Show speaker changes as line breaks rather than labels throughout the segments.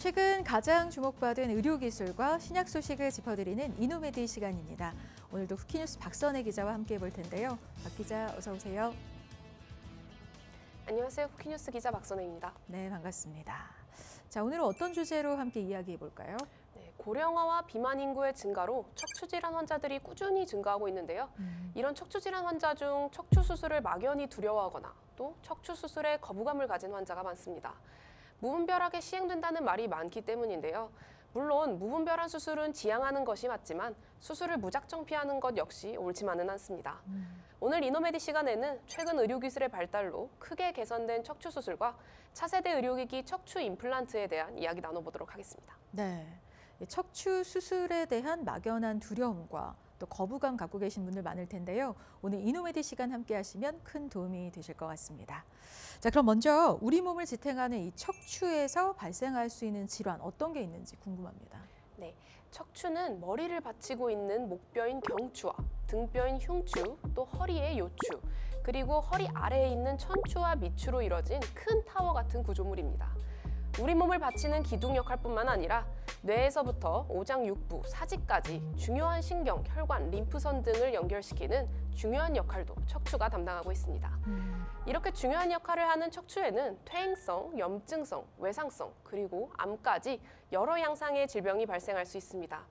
최근 가장 주목받은 의료기술과 신약 소식을 짚어드리는 이노메디 시간입니다. 오늘도 후키뉴스 박선혜 기자와 함께 해볼 텐데요. 박 기자 어서 오세요.
안녕하세요. 후키뉴스 기자 박선혜입니다.
네, 반갑습니다. 자, 오늘은 어떤 주제로 함께 이야기해 볼까요?
네, 고령화와 비만 인구의 증가로 척추질환 환자들이 꾸준히 증가하고 있는데요. 이런 척추질환 환자 중 척추 수술을 막연히 두려워하거나 또 척추 수술에 거부감을 가진 환자가 많습니다. 무분별하게 시행된다는 말이 많기 때문인데요. 물론 무분별한 수술은 지양하는 것이 맞지만 수술을 무작정 피하는 것 역시 옳지만은 않습니다. 오늘 이노메디 시간에는 최근 의료기술의 발달로 크게 개선된 척추 수술과 차세대 의료기기 척추 임플란트에 대한 이야기 나눠보도록 하겠습니다.
네, 척추 수술에 대한 막연한 두려움과 또 거부감 갖고 계신 분들 많을 텐데요. 오늘 이노메디 시간 함께 하시면 큰 도움이 되실 것 같습니다. 자, 그럼 먼저 우리 몸을 지탱하는 이 척추에서 발생할 수 있는 질환 어떤 게 있는지 궁금합니다.
네, 척추는 머리를 받치고 있는 목뼈인 경추와 등뼈인 흉추, 또 허리의 요추, 그리고 허리 아래에 있는 천추와 미추로 이뤄진 큰 타워 같은 구조물입니다. 우리 몸을 받치는 기둥 역할뿐만 아니라 뇌에서부터 오장육부, 사지까지 중요한 신경, 혈관, 림프선 등을 연결시키는 중요한 역할도 척추가 담당하고 있습니다. 이렇게 중요한 역할을 하는 척추에는 퇴행성, 염증성, 외상성, 그리고 암까지 여러 양상의 질병이 발생할 수 있습니다.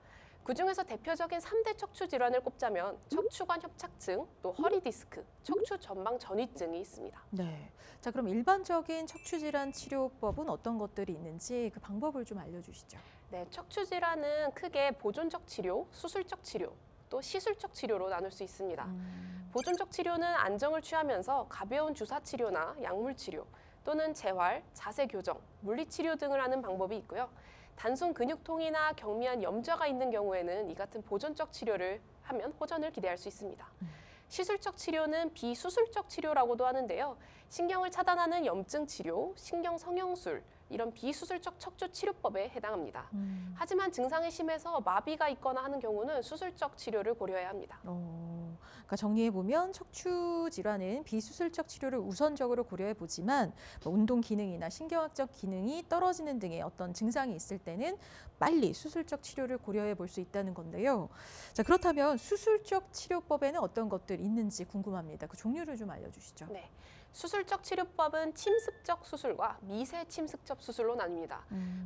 그중에서 대표적인 3대 척추 질환을 꼽자면 척추관 협착증, 또 허리 디스크, 척추 전방 전이증이 있습니다.
네, 자 그럼 일반적인 척추 질환 치료법은 어떤 것들이 있는지 그 방법을 좀 알려주시죠.
네, 척추 질환은 크게 보존적 치료, 수술적 치료, 또 시술적 치료로 나눌 수 있습니다. 보존적 치료는 안정을 취하면서 가벼운 주사 치료나 약물 치료 또는 재활, 자세 교정, 물리 치료 등을 하는 방법이 있고요. 단순 근육통이나 경미한 염좌가 있는 경우에는 이 같은 보존적 치료를 하면 호전을 기대할 수 있습니다. 시술적 치료는 비수술적 치료라고도 하는데요. 신경을 차단하는 염증 치료, 신경 성형술, 이런 비수술적 척추 치료법에 해당합니다. 하지만 증상이 심해서 마비가 있거나 하는 경우는 수술적 치료를 고려해야 합니다.
그러니까 정리해보면 척추 질환은 비수술적 치료를 우선적으로 고려해보지만 운동 기능이나 신경학적 기능이 떨어지는 등의 어떤 증상이 있을 때는 빨리 수술적 치료를 고려해 볼 수 있다는 건데요. 자, 그렇다면 수술적 치료법에는 어떤 것들이 있는지 궁금합니다. 그 종류를 좀 알려주시죠.
네, 수술적 치료법은 침습적 수술과 미세 침습적 수술로 나뉩니다.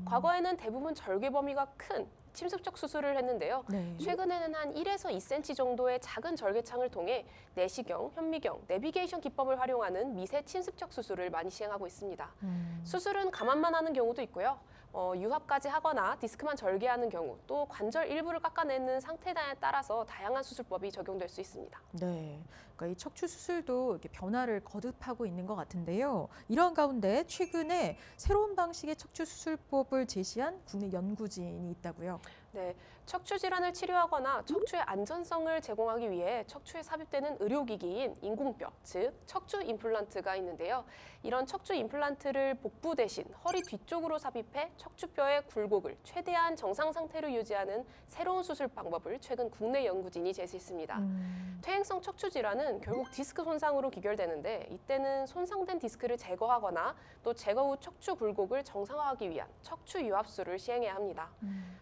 과거에는 대부분 절개 범위가 큰 침습적 수술을 했는데요.
네.
최근에는 한 1에서 2cm 정도의 작은 절개창을 통해 내시경, 현미경, 내비게이션 기법을 활용하는 미세 침습적 수술을 많이 시행하고 있습니다. 수술은 감압만 하는 경우도 있고요. 유합까지 하거나 디스크만 절개하는 경우, 또 관절 일부를 깎아내는 상태에 따라서 다양한 수술법이 적용될 수 있습니다.
네, 그러니까 이 척추 수술도 이렇게 변화를 거듭하고 있는 것 같은데요. 이런 가운데 최근에 새로운 방식의 척추 수술법을 제시한 국내 연구진이 있다고요.
네, 척추 질환을 치료하거나 척추의 안전성을 제공하기 위해 척추에 삽입되는 의료기기인 인공뼈, 즉 척추 임플란트가 있는데요. 이런 척추 임플란트를 복부 대신 허리 뒤쪽으로 삽입해 척추뼈의 굴곡을 최대한 정상 상태로 유지하는 새로운 수술 방법을 최근 국내 연구진이 제시했습니다. 퇴행성 척추 질환은 결국 디스크 손상으로 기결되는데 이때는 손상된 디스크를 제거하거나 또 제거 후 척추 굴곡을 정상화하기 위한 척추 유합술을 시행해야 합니다.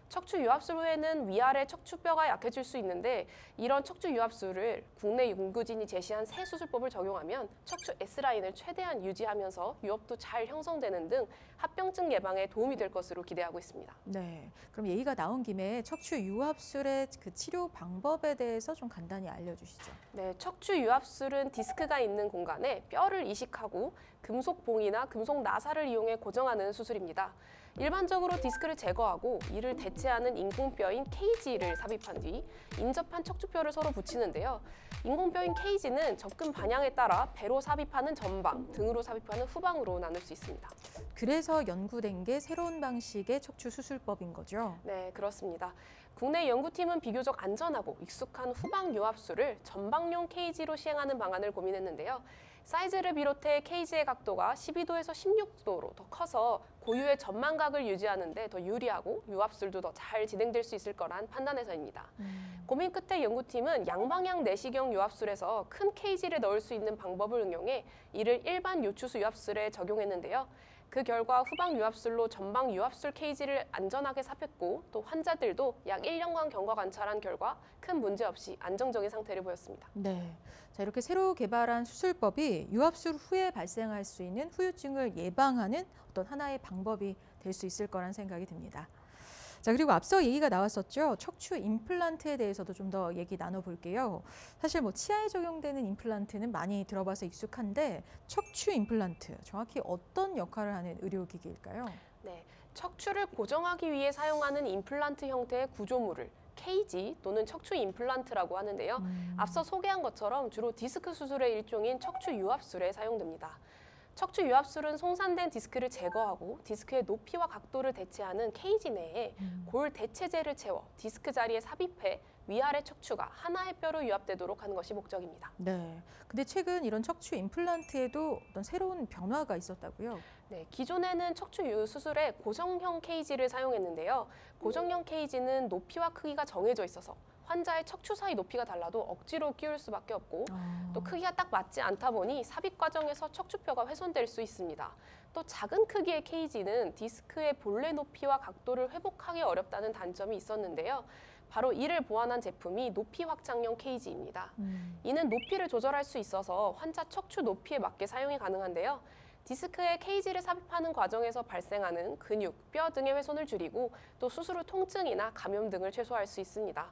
척추 유합술 후에는 위아래 척추뼈가 약해질 수 있는데 이런 척추 유합술을 국내 연구진이 제시한 새 수술법을 적용하면 척추 S라인을 최대한 유지하면서 유합도 잘 형성되는 등 합병증 예방에 도움이 될 것으로 기대하고 있습니다.
네, 그럼 얘기가 나온 김에 척추 유합술의 그 치료 방법에 대해서 좀 간단히 알려주시죠.
네, 척추 유합술은 디스크가 있는 공간에 뼈를 이식하고 금속 봉이나 금속 나사를 이용해 고정하는 수술입니다. 일반적으로 디스크를 제거하고 이를 대체하는 인공뼈인 케이지를 삽입한 뒤 인접한 척추뼈를 서로 붙이는데요. 인공뼈인 케이지는 접근 방향에 따라 배로 삽입하는 전방, 등으로 삽입하는 후방으로 나눌 수 있습니다.
그래서 연구된 게 새로운 방식의 척추 수술법인 거죠?
네, 그렇습니다. 국내 연구팀은 비교적 안전하고 익숙한 후방 유합술을 전방용 케이지로 시행하는 방안을 고민했는데요. 사이즈를 비롯해 케이지의 각도가 12도에서 16도로 더 커서 고유의 전망각을 유지하는 데 더 유리하고 유합술도 더 잘 진행될 수 있을 거란 판단에서입니다. 고민 끝에 연구팀은 양방향 내시경 유합술에서 큰 케이지를 넣을 수 있는 방법을 응용해 이를 일반 요추수 유합술에 적용했는데요. 그 결과 후방 유압술로 전방 유압술 케이지를 안전하게 삽입했고 또 환자들도 약 1년간 경과 관찰한 결과 큰 문제 없이 안정적인 상태를 보였습니다.
네. 자, 이렇게 새로 개발한 수술법이 유압술 후에 발생할 수 있는 후유증을 예방하는 어떤 하나의 방법이 될 수 있을 거란 생각이 듭니다. 자, 그리고 앞서 얘기가 나왔었죠. 척추 임플란트에 대해서도 좀 더 얘기 나눠볼게요. 사실 뭐 치아에 적용되는 임플란트는 많이 들어봐서 익숙한데 척추 임플란트, 정확히 어떤 역할을 하는 의료기기일까요?
네, 척추를 고정하기 위해 사용하는 임플란트 형태의 구조물을 케이지 또는 척추 임플란트라고 하는데요. 앞서 소개한 것처럼 주로 디스크 수술의 일종인 척추 유압술에 사용됩니다. 척추 유압술은 송산된 디스크를 제거하고 디스크의 높이와 각도를 대체하는 케이지 내에 골 대체제를 채워 디스크 자리에 삽입해 위아래 척추가 하나의 뼈로 유압되도록 하는 것이 목적입니다.
네. 근데 최근 이런 척추 임플란트에도 어떤 새로운 변화가 있었다고요?
네, 기존에는 척추 유 수술에 고정형 케이지를 사용했는데요. 고정형 케이지는 높이와 크기가 정해져 있어서 환자의 척추 사이 높이가 달라도 억지로 끼울 수밖에 없고 또 크기가 딱 맞지 않다 보니 삽입 과정에서 척추뼈가 훼손될 수 있습니다. 또 작은 크기의 케이지는 디스크의 본래 높이와 각도를 회복하기 어렵다는 단점이 있었는데요. 바로 이를 보완한 제품이 높이 확장형 케이지입니다. 이는 높이를 조절할 수 있어서 환자 척추 높이에 맞게 사용이 가능한데요. 디스크에 케이지를 삽입하는 과정에서 발생하는 근육, 뼈 등의 훼손을 줄이고 또 수술 후 통증이나 감염 등을 최소화할 수 있습니다.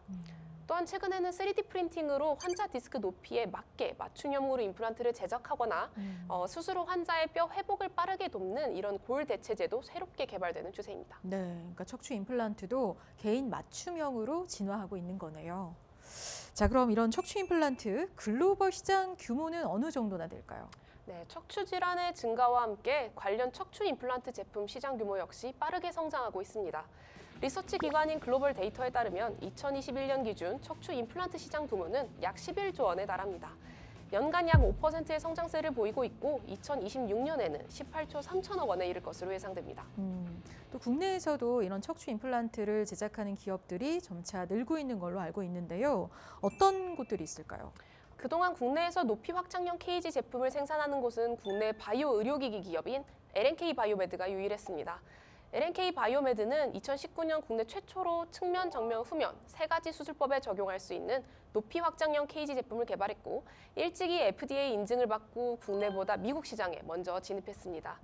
또한 최근에는 3D 프린팅으로 환자 디스크 높이에 맞게 맞춤형으로 임플란트를 제작하거나 수술 후 환자의 뼈 회복을 빠르게 돕는 이런 골 대체제도 새롭게 개발되는 추세입니다.
네, 그러니까 척추 임플란트도 개인 맞춤형으로 진화하고 있는 거네요. 자, 그럼 이런 척추 임플란트 글로벌 시장 규모는 어느 정도나 될까요?
네, 척추 질환의 증가와 함께 관련 척추 임플란트 제품 시장 규모 역시 빠르게 성장하고 있습니다. 리서치 기관인 글로벌 데이터에 따르면 2021년 기준 척추 임플란트 시장 규모는 약 11조 원에 달합니다. 연간 약 5%의 성장세를 보이고 있고 2026년에는 18조 3천억 원에 이를 것으로 예상됩니다.
또 국내에서도 이런 척추 임플란트를 제작하는 기업들이 점차 늘고 있는 걸로 알고 있는데요. 어떤 곳들이 있을까요?
그동안 국내에서 높이 확장형 케이지 제품을 생산하는 곳은 국내 바이오 의료기기 기업인 L&K 바이오메드가 유일했습니다. L&K 바이오메드는 2019년 국내 최초로 측면, 정면, 후면 세 가지 수술법에 적용할 수 있는 높이 확장형 케이지 제품을 개발했고 일찍이 FDA 인증을 받고 국내보다 미국 시장에 먼저 진입했습니다.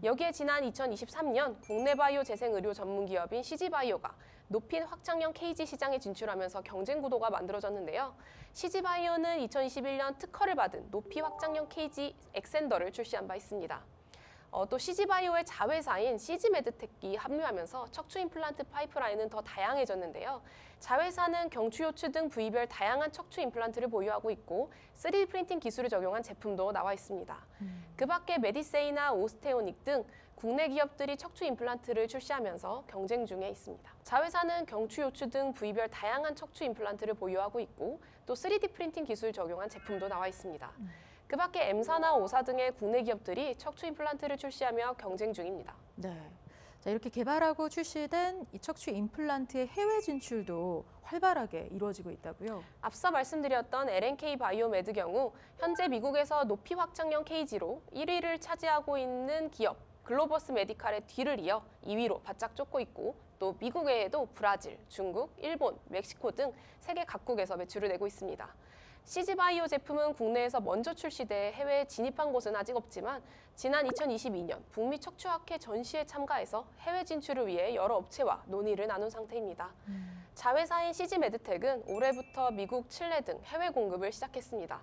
여기에 지난 2023년 국내 바이오 재생 의료 전문 기업인 CG바이오가 높이 확장형 케이지 시장에 진출하면서 경쟁 구도가 만들어졌는데요. CG바이오는 2021년 특허를 받은 높이 확장형 케이지 엑센더를 출시한 바 있습니다. 또 CG바이오의 자회사인 CG메드텍이 합류하면서 척추 임플란트 파이프라인은 더 다양해졌는데요. 자회사는 경추요추 등 부위별 다양한 척추 임플란트를 보유하고 있고 3D 프린팅 기술을 적용한 제품도 나와 있습니다. 그 밖에 메디세이나 오스테오닉 등 국내 기업들이 척추 임플란트를 출시하면서 경쟁 중에 있습니다. 자회사는 경추요추 등 부위별 다양한 척추 임플란트를 보유하고 있고 또 3D 프린팅 기술을 적용한 제품도 나와 있습니다. 그 밖에 M사나 O사 등의 국내 기업들이 척추 임플란트를 출시하며 경쟁 중입니다.
네. 자, 이렇게 개발하고 출시된 이 척추 임플란트의 해외 진출도 활발하게 이루어지고 있다고요?
앞서 말씀드렸던 L&K 바이오메드 경우 현재 미국에서 높이 확장형 케이지로 1위를 차지하고 있는 기업 글로버스 메디칼의 뒤를 이어 2위로 바짝 쫓고 있고 또 미국 외에도 브라질, 중국, 일본, 멕시코 등 세계 각국에서 매출을 내고 있습니다. CG바이오 제품은 국내에서 먼저 출시돼 해외에 진입한 곳은 아직 없지만 지난 2022년 북미 척추학회 전시에 참가해서 해외 진출을 위해 여러 업체와 논의를 나눈 상태입니다. 자회사인 CG메드텍은 올해부터 미국, 칠레 등 해외 공급을 시작했습니다.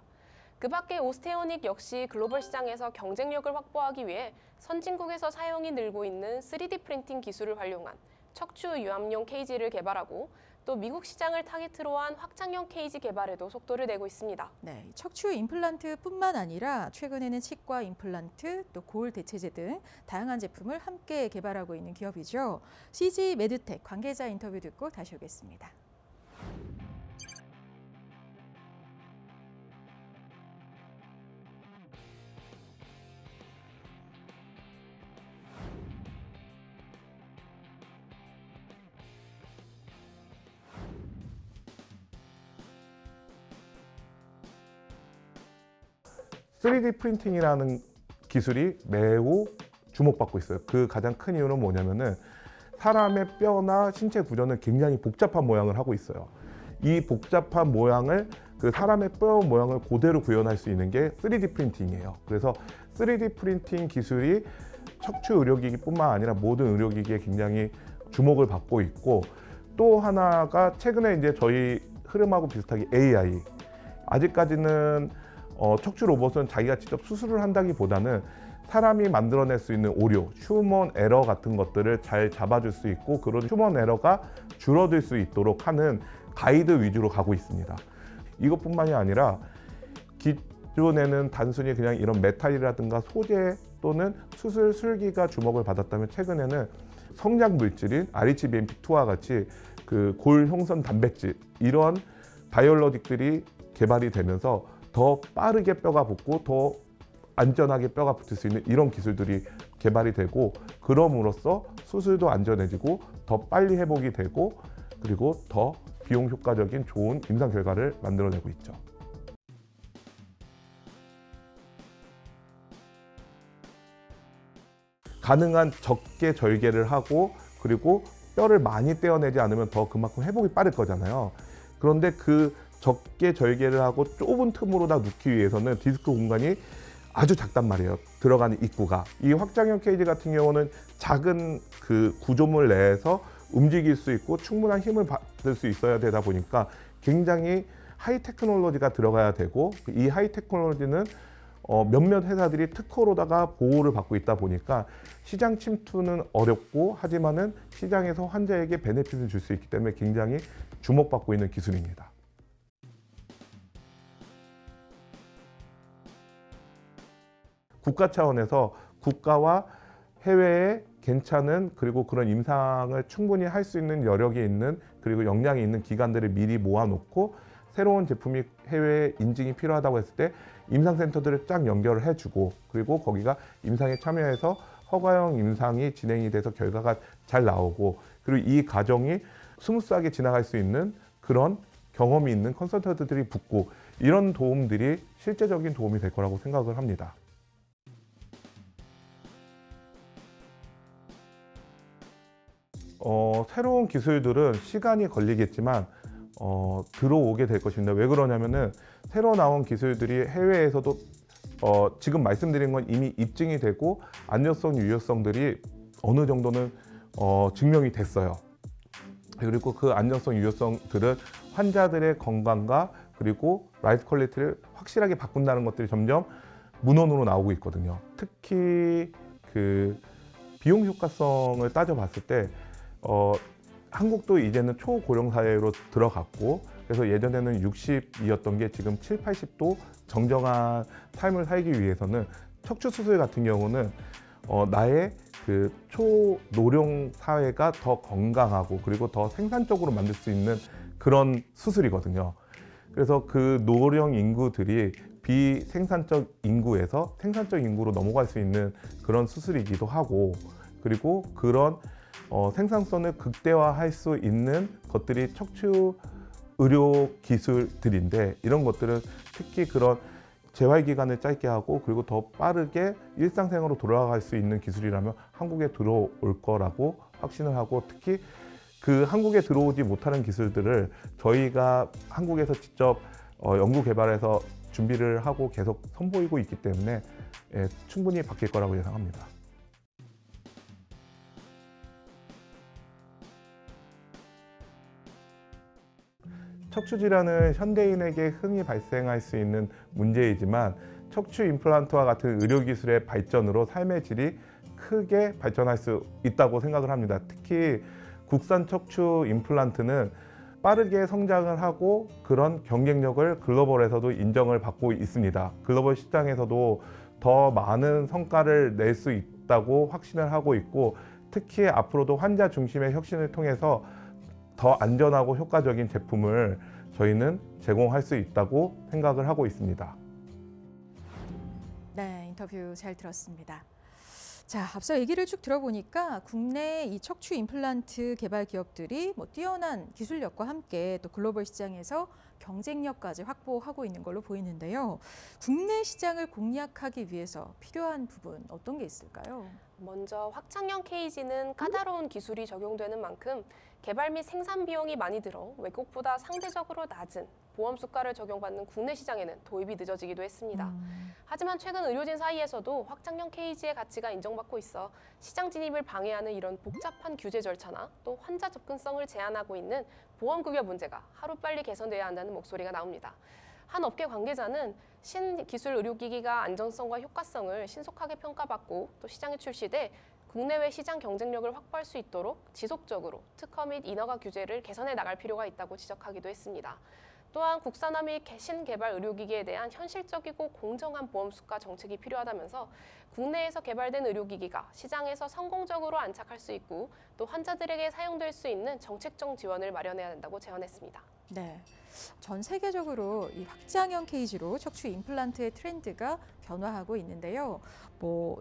그 밖에 오스테오닉 역시 글로벌 시장에서 경쟁력을 확보하기 위해 선진국에서 사용이 늘고 있는 3D 프린팅 기술을 활용한 척추 유압용 케이지를 개발하고 또 미국 시장을 타깃으로 한 확장형 케이지 개발에도 속도를 내고 있습니다.
네, 척추 임플란트뿐만 아니라 최근에는 치과 임플란트, 또 고울 대체제 등 다양한 제품을 함께 개발하고 있는 기업이죠. CG 메드텍 관계자 인터뷰 듣고 다시 오겠습니다.
(3D) 프린팅이라는 기술이 매우 주목받고 있어요. 그 가장 큰 이유는 뭐냐면은 사람의 뼈나 신체 구조는 굉장히 복잡한 모양을 하고 있어요. 이 복잡한 모양을 그 사람의 뼈 모양을 그대로 구현할 수 있는 게 3D 프린팅이에요. 그래서 3D 프린팅 기술이 척추 의료기기뿐만 아니라 모든 의료기기에 굉장히 주목을 받고 있고, 또 하나가 최근에 이제 저희 흐름하고 비슷하게 AI. 아직까지는 척추 로봇은 자기가 직접 수술을 한다기보다는 사람이 만들어낼 수 있는 오류, 휴먼 에러 같은 것들을 잘 잡아줄 수 있고, 그런 휴먼 에러가 줄어들 수 있도록 하는 가이드 위주로 가고 있습니다. 이것뿐만이 아니라 기존에는 단순히 그냥 이런 메탈이라든가 소재 또는 수술 술기가 주목을 받았다면, 최근에는 성장 물질인 RHBMP2와 같이 그 골 형성 단백질, 이런 바이올로직들이 개발이 되면서 더 빠르게 뼈가 붙고 더 안전하게 뼈가 붙을 수 있는 이런 기술들이 개발이 되고, 그럼으로써 수술도 안전해지고 더 빨리 회복이 되고, 그리고 더 비용 효과적인 좋은 임상 결과를 만들어내고 있죠. 가능한 적게 절개를 하고, 그리고 뼈를 많이 떼어내지 않으면 더 그만큼 회복이 빠를 거잖아요. 그런데 그 적게 절개를 하고 좁은 틈으로다 넣기 위해서는 디스크 공간이 아주 작단 말이에요. 들어가는 입구가. 이 확장형 케이지 같은 경우는 작은 그 구조물 내에서 움직일 수 있고 충분한 힘을 받을 수 있어야 되다 보니까 굉장히 하이 테크놀로지가 들어가야 되고, 이 하이 테크놀로지는 몇몇 회사들이 특허로다가 보호를 받고 있다 보니까 시장 침투는 어렵고, 하지만은 시장에서 환자에게 베네핏을 줄 수 있기 때문에 굉장히 주목받고 있는 기술입니다. 국가 차원에서 국가와 해외에 괜찮은, 그리고 그런 임상을 충분히 할 수 있는 여력이 있는, 그리고 역량이 있는 기관들을 미리 모아놓고 새로운 제품이 해외에 인증이 필요하다고 했을 때 임상센터들을 쫙 연결을 해주고, 그리고 거기가 임상에 참여해서 허가형 임상이 진행이 돼서 결과가 잘 나오고, 그리고 이 과정이 스무스하게 지나갈 수 있는 그런 경험이 있는 컨설턴트들이 붙고, 이런 도움들이 실제적인 도움이 될 거라고 생각을 합니다. 새로운 기술들은 시간이 걸리겠지만 들어오게 될 것입니다. 왜 그러냐면은 새로 나온 기술들이 해외에서도 지금 말씀드린 건 이미 입증이 되고 안전성, 유효성들이 어느 정도는 증명이 됐어요. 그리고 그 안전성, 유효성들은 환자들의 건강과 그리고 라이프 퀄리티를 확실하게 바꾼다는 것들이 점점 문헌으로 나오고 있거든요. 특히 그 비용 효과성을 따져봤을 때 한국도 이제는 초고령 사회로 들어갔고, 그래서 예전에는 60이었던 게 지금 7, 80도 정정한 삶을 살기 위해서는 척추 수술 같은 경우는 나의 그 초노령 사회가 더 건강하고 그리고 더 생산적으로 만들 수 있는 그런 수술이거든요. 그래서 그 노령 인구들이 비생산적 인구에서 생산적 인구로 넘어갈 수 있는 그런 수술이기도 하고, 그리고 그런 생산성을 극대화할 수 있는 것들이 척추 의료 기술들인데, 이런 것들은 특히 그런 재활 기간을 짧게 하고 그리고 더 빠르게 일상생활로 돌아갈 수 있는 기술이라면 한국에 들어올 거라고 확신을 하고, 특히 그 한국에 들어오지 못하는 기술들을 저희가 한국에서 직접 연구 개발해서 준비를 하고 계속 선보이고 있기 때문에 충분히 바뀔 거라고 예상합니다. 척추 질환은 현대인에게 흔히 발생할 수 있는 문제이지만, 척추 임플란트와 같은 의료기술의 발전으로 삶의 질이 크게 발전할 수 있다고 생각을 합니다. 특히 국산 척추 임플란트는 빠르게 성장을 하고 그런 경쟁력을 글로벌에서도 인정을 받고 있습니다. 글로벌 시장에서도 더 많은 성과를 낼 수 있다고 확신을 하고 있고, 특히 앞으로도 환자 중심의 혁신을 통해서 더 안전하고 효과적인 제품을 저희는 제공할 수 있다고 생각을 하고 있습니다.
네, 인터뷰 잘 들었습니다. 자, 앞서 얘기를 쭉 들어보니까 국내 이 척추 임플란트 개발 기업들이 뛰어난 기술력과 함께 또 글로벌 시장에서 경쟁력까지 확보하고 있는 걸로 보이는데요. 국내 시장을 공략하기 위해서 필요한 부분 어떤 게 있을까요?
먼저 확장형 케이지는 까다로운 기술이 적용되는 만큼 개발 및 생산 비용이 많이 들어 외국보다 상대적으로 낮은 보험 수가를 적용받는 국내 시장에는 도입이 늦어지기도 했습니다. 하지만 최근 의료진 사이에서도 확장형 케이지의 가치가 인정받고 있어 시장 진입을 방해하는 이런 복잡한 규제 절차나 또 환자 접근성을 제한하고 있는 보험급여 문제가 하루빨리 개선돼야 한다는 목소리가 나옵니다. 한 업계 관계자는 신기술 의료기기가 안전성과 효과성을 신속하게 평가받고 또 시장에 출시돼 국내외 시장 경쟁력을 확보할 수 있도록 지속적으로 특허 및 인허가 규제를 개선해 나갈 필요가 있다고 지적하기도 했습니다. 또한 국산화 및 신개발 의료기기에 대한 현실적이고 공정한 보험수가 정책이 필요하다면서 국내에서 개발된 의료기기가 시장에서 성공적으로 안착할 수 있고 또 환자들에게 사용될 수 있는 정책적 지원을 마련해야 한다고 제안했습니다.
네. 전 세계적으로 이 확장형 케이지로 척추 임플란트의 트렌드가 변화하고 있는데요.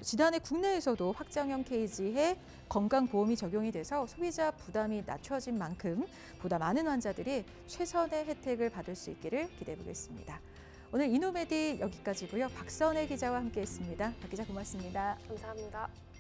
지난해 국내에서도 확장형 케이지에 건강보험이 적용이 돼서 소비자 부담이 낮춰진 만큼 보다 많은 환자들이 최선의 혜택을 받을 수 있기를 기대해 보겠습니다. 오늘 이노메디 여기까지고요. 박선혜 기자와 함께했습니다. 박 기자 고맙습니다.
감사합니다.